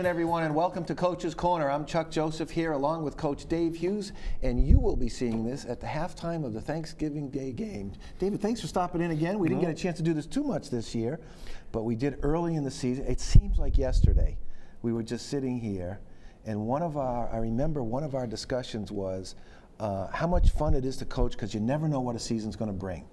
afternoon, everyone, and welcome to Coach's Corner. I'm Chuck Joseph here along with Coach Dave Hughes, and you will be seeing this at the halftime of the Thanksgiving Day game. David, thanks for stopping in again. We didn't get a chance to do this too much this year, but we did early in the season. It seems like yesterday we were just sitting here, and I remember one of our discussions was how much fun it is to coach because you never know what a season's going to bring.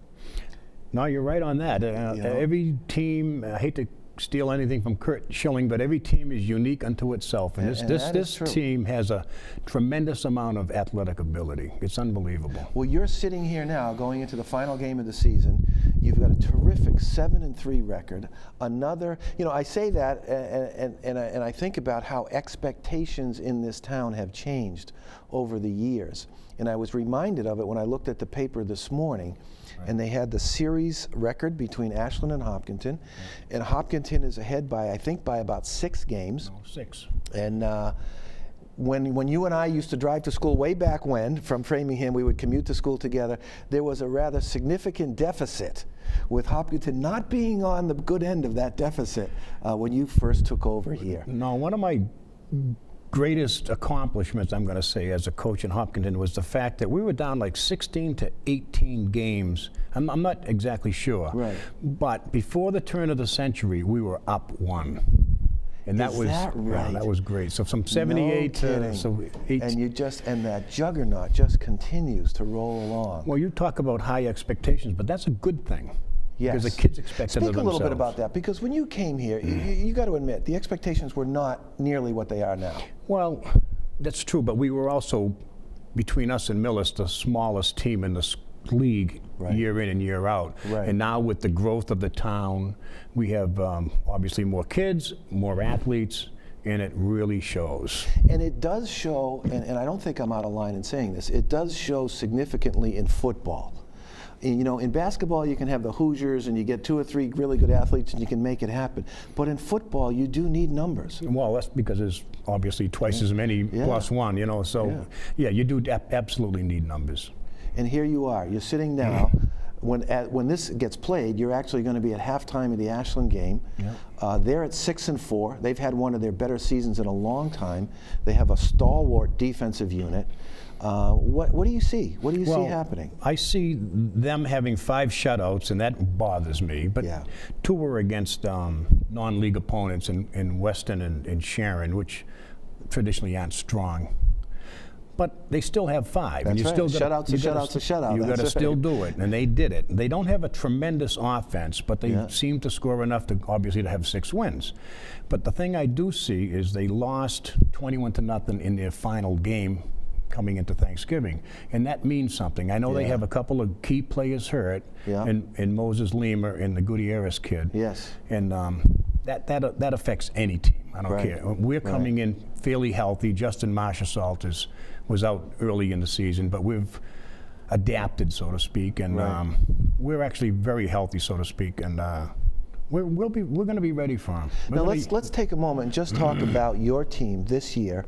No, you're right on that. Every team, I hate to steal anything from Kurt Schilling, but every team is unique unto itself. And this team has a tremendous amount of athletic ability. It's unbelievable. Well, you're sitting here now going into the final game of the season. You've got a terrific 7-3 record. Another, I say that and I think about how expectations in this town have changed over the years. And I was reminded of it when I looked at the paper this morning. And they had the series record between Ashland and Hopkinton. And Hopkinton is ahead by about 6 games. No, 6. And when you and I used to drive to school way back when, from Framingham, we would commute to school together, there was a rather significant deficit with Hopkinton not being on the good end of that deficit when you first took over here. No, one of my greatest accomplishments, I'm going to say, as a coach in Hopkinton was the fact that we were down like 16 to 18 games. I'm not exactly sure. Right. But before the turn of the century, we were up 1. And that was right? That was great. So from 78 to 8. And that juggernaut just continues to roll along. Well, you talk about high expectations, but that's a good thing. Yes. Because the kids expect it of themselves. Speak a little bit about that, because when you came here, you got to admit, the expectations were not nearly what they are now. Well, that's true, but we were also, between us and Millis, the smallest team in the league year in and year out. Right. And now with the growth of the town, we have obviously more kids, more athletes, and it really shows. And it does show, and I don't think I'm out of line in saying this, it does show significantly in football. In basketball, you can have the Hoosiers and you get 2 or 3 really good athletes and you can make it happen. But in football, you do need numbers. Well, that's because there's obviously twice as many plus 1, so you do absolutely need numbers. And here you are. You're sitting now. When this gets played, you're actually going to be at halftime of the Ashland game. They're at 6-4. They've had one of their better seasons in a long time. They have a stalwart defensive unit. What do you see? What do you see happening? I see them having 5 shutouts, and that bothers me. But 2 were against non-league opponents in Weston and Sharon, which traditionally aren't strong. But they still have 5. That's and you right. Still Shutouts to shutout. You got to still do it, and they did it. They don't have a tremendous offense, but they seem to score enough to obviously to have 6 wins. But the thing I do see is they lost 21-0 in their final game coming into Thanksgiving, and that means something. I know they have a couple of key players hurt, and Moses Lima and the Gutierrez kid. Yes. And that affects any team. I don't care. We're coming in fairly healthy. Justin Marshall-Salt was out early in the season, but we've adapted, so to speak, and we're actually very healthy, so to speak, and we're going to be ready for them. Now let's take a moment and just talk about your team this year.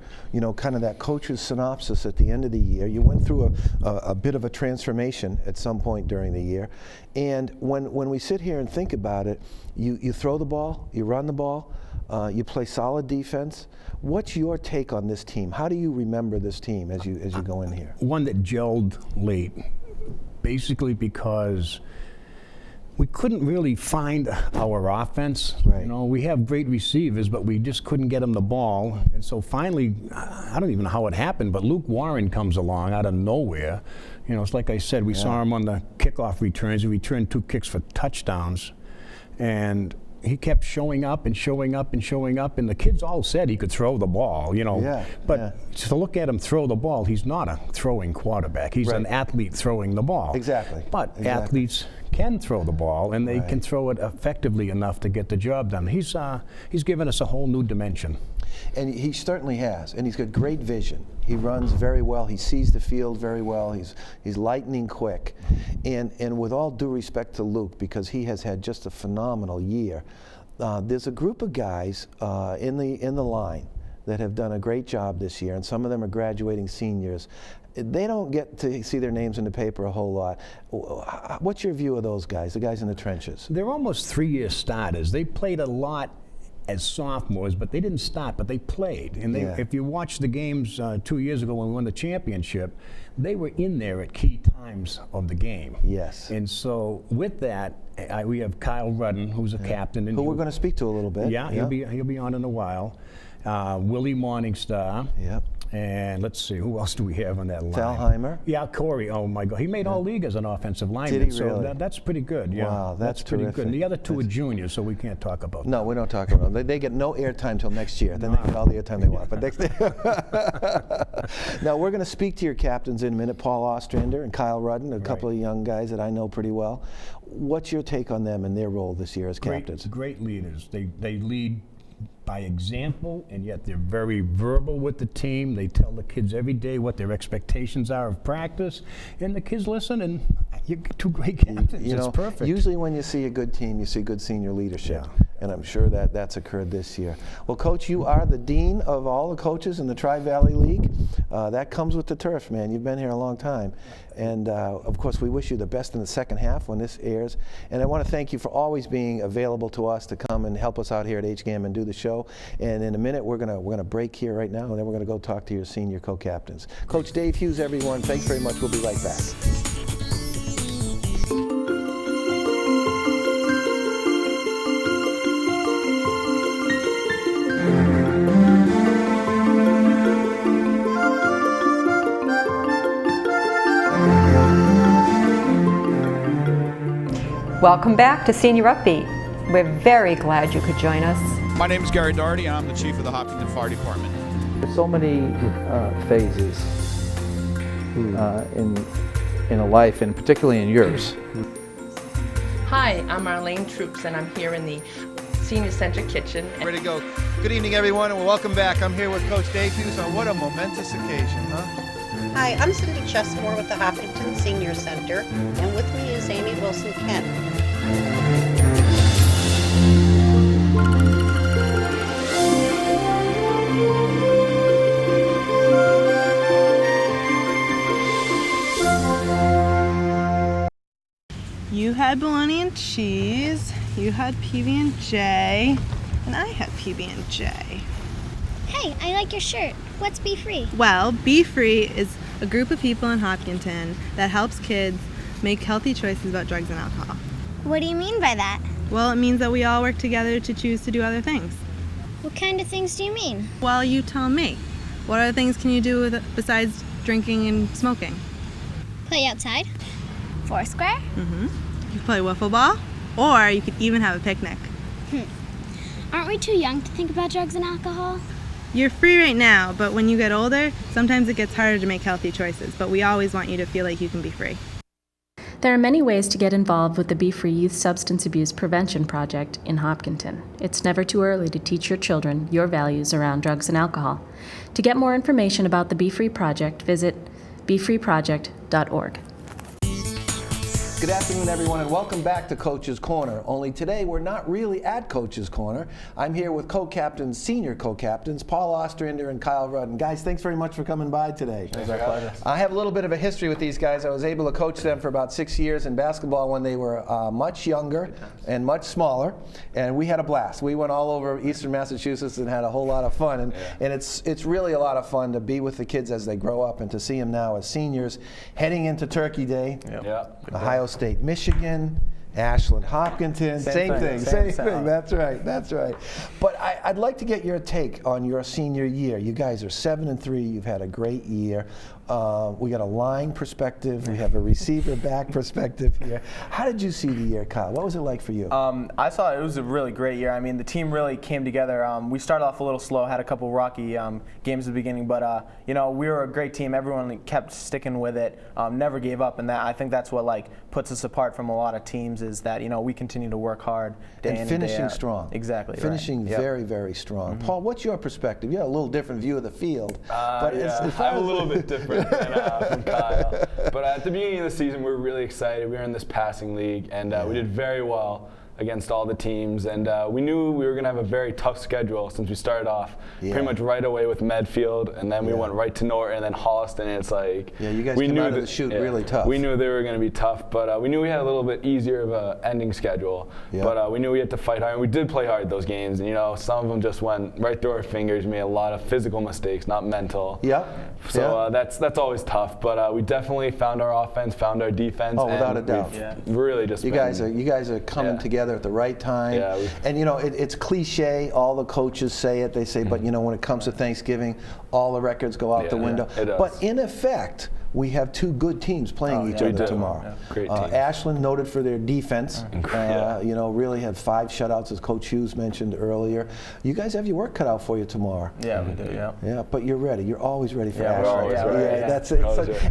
Kind of that coach's synopsis at the end of the year. You went through a bit of a transformation at some point during the year, and when we sit here and think about it, you throw the ball, you run the ball, you play solid defense. What's your take on this team? How do you remember this team as you go in here? One that gelled late, basically because we couldn't really find our offense. Right. We have great receivers, but we just couldn't get them the ball. And so finally, I don't even know how it happened, but Luke Warren comes along out of nowhere. It's like I said, we saw him on the kickoff returns. He returned 2 kicks for touchdowns. And he kept showing up and showing up and showing up, and the kids all said he could throw the ball, But to look at him throw the ball, he's not a throwing quarterback. He's an athlete throwing the ball. Exactly. But athletes can throw the ball, and they can throw it effectively enough to get the job done. He's given us a whole new dimension. And he certainly has, and he's got great vision. He runs very well. He sees the field very well. He's lightning quick. And with all due respect to Luke, because he has had just a phenomenal year, there's a group of guys in the line that have done a great job this year, and some of them are graduating seniors. They don't get to see their names in the paper a whole lot. What's your view of those guys, the guys in the trenches? They're almost 3-year starters. They played a lot as sophomores, but they didn't start, but they played. And if you watch the games 2 years ago when we won the championship, they were in there at key times of the game. Yes. And so with that, we have Kyle Rudden, who's a captain. And who we're going to speak to a little bit. Yeah, he'll be on in a while. Willie Morningstar. Yep. And let's see, who else do we have on that line? Thalheimer. Yeah, Corey. Oh my God, he made all league as an offensive lineman. Did he really? So that's pretty good. Yeah. Wow, that's pretty terrific. good. And the other two are juniors, so we can't talk about them. No, we don't talk about them. They get no airtime till next year. Then they get all the airtime they want. But next now we're going to speak to your captains in a minute, Paul Ostrander and Kyle Rudden, a couple of young guys that I know pretty well. What's your take on them and their role this year as captains? Great leaders. They lead by example, and yet they're very verbal with the team. They tell the kids every day what their expectations are of practice, and the kids listen, and you get two great captains. You know, it's perfect. Usually when you see a good team, you see good senior leadership, and I'm sure that's occurred this year. Well, Coach, you are the dean of all the coaches in the Tri-Valley League. That comes with the turf, man. You've been here a long time. And of course, we wish you the best in the second half when this airs. And I want to thank you for always being available to us to come and help us out here at HGAM and do the show. And in a minute, we're gonna break here right now, and then we're gonna go talk to your senior co-captains. Coach Dave Hughes, everyone, thanks very much. We'll be right back. Welcome back to Senior Upbeat. We're very glad you could join us. My name is Gary Doherty, and I'm the chief of the Hopkinton Fire Department. There's so many phases in a life, and particularly in yours. Hi, I'm Arlene Troops, and I'm here in the Senior Center kitchen. Ready to go. Good evening, everyone, and welcome back. I'm here with Coach Dave Hughes on what a momentous occasion, huh? Hi, I'm Cindy Chesmore with the Hopkinton Senior Center, and with me is Amy Wilson-Kent. You had bologna and cheese, you had PB&J, and I had PB&J. Hey, I like your shirt. What's Be Free? Well, Be Free is a group of people in Hopkinton that helps kids make healthy choices about drugs and alcohol. What do you mean by that? Well, it means that we all work together to choose to do other things. What kind of things do you mean? Well, you tell me. What other things can you do besides drinking and smoking? Play outside. Foursquare. Mm-hmm. You play wiffle ball, or you could even have a picnic. Aren't we too young to think about drugs and alcohol? You're free right now, but when you get older, sometimes it gets harder to make healthy choices, but we always want you to feel like you can be free. There are many ways to get involved with the Be Free Youth Substance Abuse Prevention Project in Hopkinton. It's never too early to teach your children your values around drugs and alcohol. To get more information about the Be Free Project, visit befreeproject.org. Good afternoon, everyone, and welcome back to Coach's Corner. Only today, we're not really at Coach's Corner. I'm here with co-captains, senior co-captains, Paul Ostrander and Kyle Rudden. Guys, thanks very much for coming by today. It's our pleasure. I have a little bit of a history with these guys. I was able to coach them for about 6 years in basketball when they were much younger and much smaller, and we had a blast. We went all over eastern Massachusetts and had a whole lot of fun, and it's really a lot of fun to be with the kids as they grow up and to see them now as seniors heading into Turkey Day. Ohio State, Michigan, Ashland, Hopkinton, same thing. That's right. But I'd like to get your take on your senior year. You guys are 7-3. You've had a great year. We got a line perspective. We have a receiver back perspective here. How did you see the year, Kyle? What was it like for you? I thought it was a really great year. I mean, the team really came together. We started off a little slow, had a couple rocky games at the beginning, but you know, we were a great team. Everyone kept sticking with it, never gave up, and I think that's what puts us apart from a lot of teams is that we continue to work hard day in and day out. Finishing strong. Exactly. Finishing very, very strong. Paul, what's your perspective? You have a little different view of the field. But I have a little bit different from Kyle. But at the beginning of the season, we were really excited. We were in this passing league, and we did very well. against all the teams, and we knew we were going to have a very tough schedule since we started off pretty much right away with Medfield, and then we went right to Norton and then Holliston, and it's like you guys came out of the chute really tough. We knew they were going to be tough, but we knew we had a little bit easier of a ending schedule, but we knew we had to fight hard, and we did play hard those games, and some of them just went right through our fingers, made a lot of physical mistakes, not mental. So that's always tough, but we definitely found our offense, found our defense. Oh, without a doubt. Really just you guys are coming together at the right time. And it's cliche, all the coaches say it, they say, but when it comes to Thanksgiving, all the records go out the window. But in effect, we have two good teams playing each other tomorrow. Great teams. Ashland, noted for their defense, really had 5 shutouts, as Coach Hughes mentioned earlier. You guys have your work cut out for you tomorrow. Yeah, we do. Yeah, but you're ready. You're always ready for Ashland. We're always ready. That's it.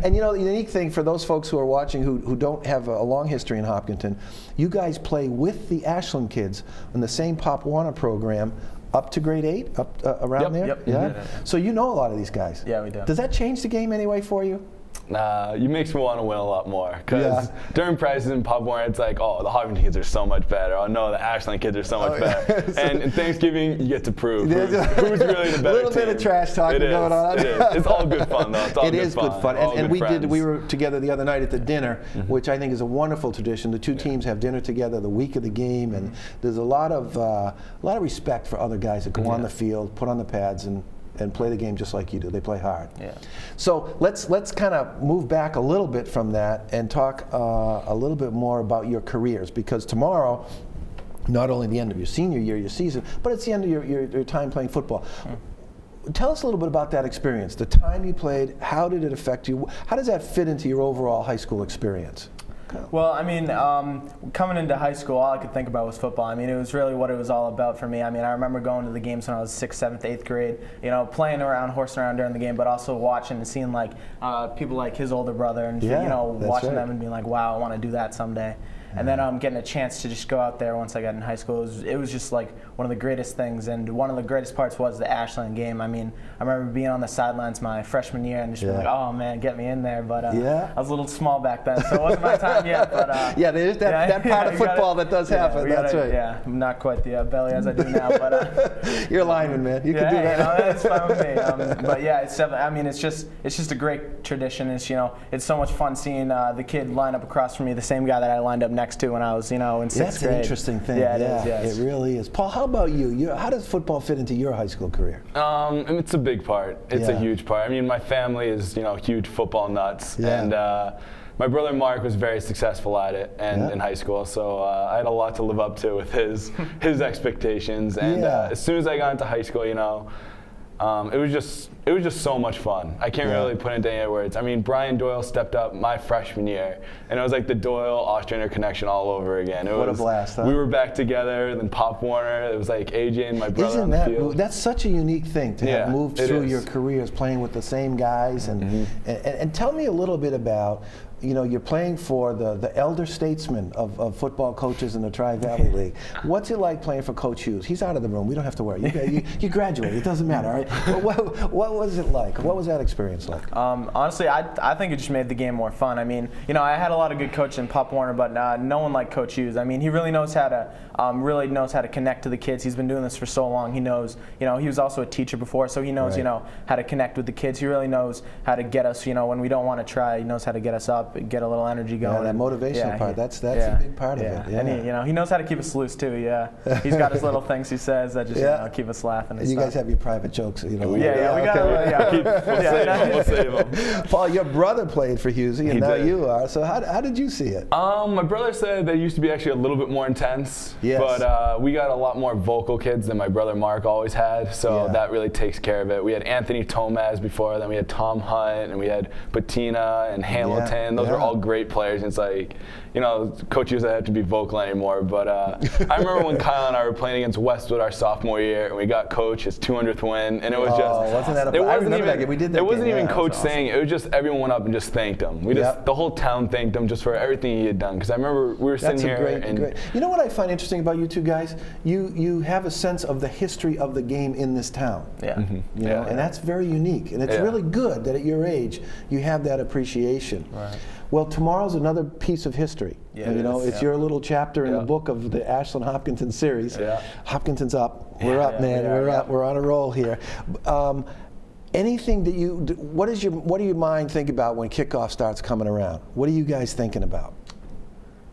And the unique thing for those folks who are watching who don't have a long history in Hopkinton, you guys play with the Ashland kids in the same Pop Warner program. Up to grade 8, up around there? Yep. So you know a lot of these guys. Yeah, we do. Does that change the game anyway for you? You makes me want to win a lot more, because during practice in Pop Warner, it's like, oh, the Hopkinton kids are so much better. Oh no, the Ashland kids are so much better. And in Thanksgiving, you get to prove who's really the better A little team. bit of trash talking going on. It is. It's all good fun, though. It's all good fun. And we were together the other night at the dinner, which I think is a wonderful tradition. The two teams have dinner together the week of the game, and there's a lot of respect for other guys that go on the field, put on the pads, and play the game just like you do. They play hard. So let's kind of move back a little bit from that and talk a little bit more about your careers, because tomorrow, not only the end of your senior year, your season, but it's the end of your time playing football. Tell us a little bit about that experience, the time you played, how did it affect you? How does that fit into your overall high school experience? Well, I mean, coming into high school, all I could think about was football. I mean, it was really what it was all about for me. I mean, I remember going to the games when I was 6th, 7th, 8th grade, playing around, horsing around during the game, but also watching and seeing people like his older brother and watching them and being like, wow, I want to do that someday. And then getting a chance to just go out there once I got in high school, it was just like one of the greatest things. And one of the greatest parts was the Ashland game. I mean, I remember being on the sidelines my freshman year and just being like, oh man, get me in there. But I was a little small back then, so it wasn't my time yet. But there's that part of football that does happen. That's right. Yeah, I'm not quite the belly as I do now, but you're a lineman, man. You can do that. That's fine with me. But yeah, it's just a great tradition. It's so much fun seeing the kid line up across from me, the same guy that I lined up next to when I was, in 6th grade. That's an interesting thing. Yeah, it is. Yes. It really is. Paul, how about you? How does football fit into your high school career? It's a big part. It's a huge part. I mean, my family is, huge football nuts, and my brother Mark was very successful at it in high school, so I had a lot to live up to with his expectations. And as soon as I got into high school, it was just so much fun. I can't really put it into any words. I mean, Brian Doyle stepped up my freshman year, and it was like the Doyle-Ostrander connection all over again. What a blast, huh? We were back together, then Pop Warner, it was like AJ and my brother on the field. That's such a unique thing to have moved through your careers playing with the same guys. And tell me a little bit about, you're playing for the elder statesman of football coaches in the Tri-Valley League. What's it like playing for Coach Hughes? He's out of the room. We don't have to worry. You graduated. It doesn't matter, all right? But what was it like? What was that experience like? Honestly, I think it just made the game more fun. I mean, I had a lot of good coaches in Pop Warner, but no one like Coach Hughes. I mean, he really knows how to connect to the kids. He's been doing this for so long. He knows, he was also a teacher before, so he knows, how to connect with the kids. He really knows how to get us, when we don't want to try. He knows how to get us up, get a little energy going. That motivational part, that's a big part of it. And he knows how to keep us loose too. He's got his little things he says that just keep us laughing. And you guys have your private jokes, we got We'll save them. Paul, your brother played for Hughesy, and now you are. So how did you see it? My brother said that it used to be actually a little bit more intense. Yes. But we got a lot more vocal kids than my brother Mark always had. So that really takes care of it. We had Anthony Tomaz before, then we had Tom Hunt, and we had Patina and Hamilton. Those were all great players. And it's like, Coach Hughes didn't have to be vocal anymore. But I remember when Kyle and I were playing against Westwood our sophomore year, and we got Coach his 200th win, and it was wasn't that I remember that game. We did that. It wasn't even Coach saying it. It was just everyone went up and just thanked him. The whole town thanked him just for everything he had done. Because I remember we were sitting here. Great. You know what I find interesting about you two guys? You have a sense of the history of the game in this town. And that's very unique. And it's really good that at your age you have that appreciation. Right. Well, tomorrow's another piece of history. Yeah, and, it's your little chapter in the Yeah. book of the Ashland Hopkinton series. Yeah. Hopkinton's up. We're up, man. We're up. We're on a roll here. Anything that what do your mind think about when kickoff starts coming around? What are you guys thinking about?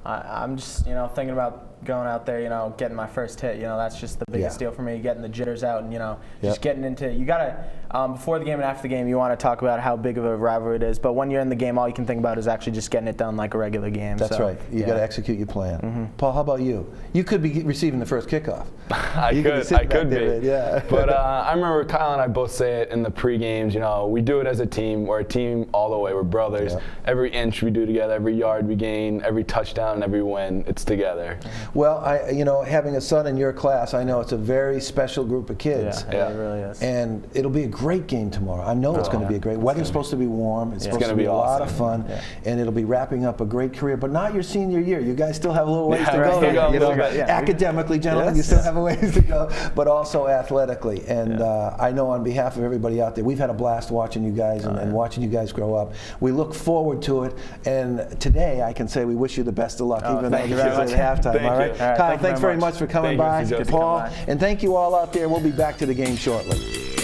I'm just, thinking about going out there, getting my first hit. That's just the biggest deal for me, getting the jitters out and, just getting into, you got to, before the game and after the game, you want to talk about how big of a rivalry it is. But when you're in the game, all you can think about is actually just getting it done like a regular game. That's right. You got to execute your plan. Paul, how about you? You could be receiving the first kickoff. I could be. Yeah. But I remember Kyle and I both say it in the pre-games, we do it as a team. We're a team all the way. We're brothers. Yeah. Every inch we do together, every yard we gain, every touchdown and every win, it's together. Well, having a son in your class, I know it's a very special group of kids. Yeah, it really is. And it'll be a great game tomorrow. I know it's going to be a great. Weather's supposed to be warm. It's supposed to be a lot of fun, and it'll be wrapping up a great career. But not your senior year. You guys still have a little ways to go. Academically, gentlemen, you still have a ways to go, but also athletically. And I know on behalf of everybody out there, we've had a blast watching you guys and watching you guys grow up. We look forward to it. And today, I can say we wish you the best of luck, even though you're at halftime. All right, Kyle, thanks very much for coming by. Paul, and thank you all out there. We'll be back to the game shortly.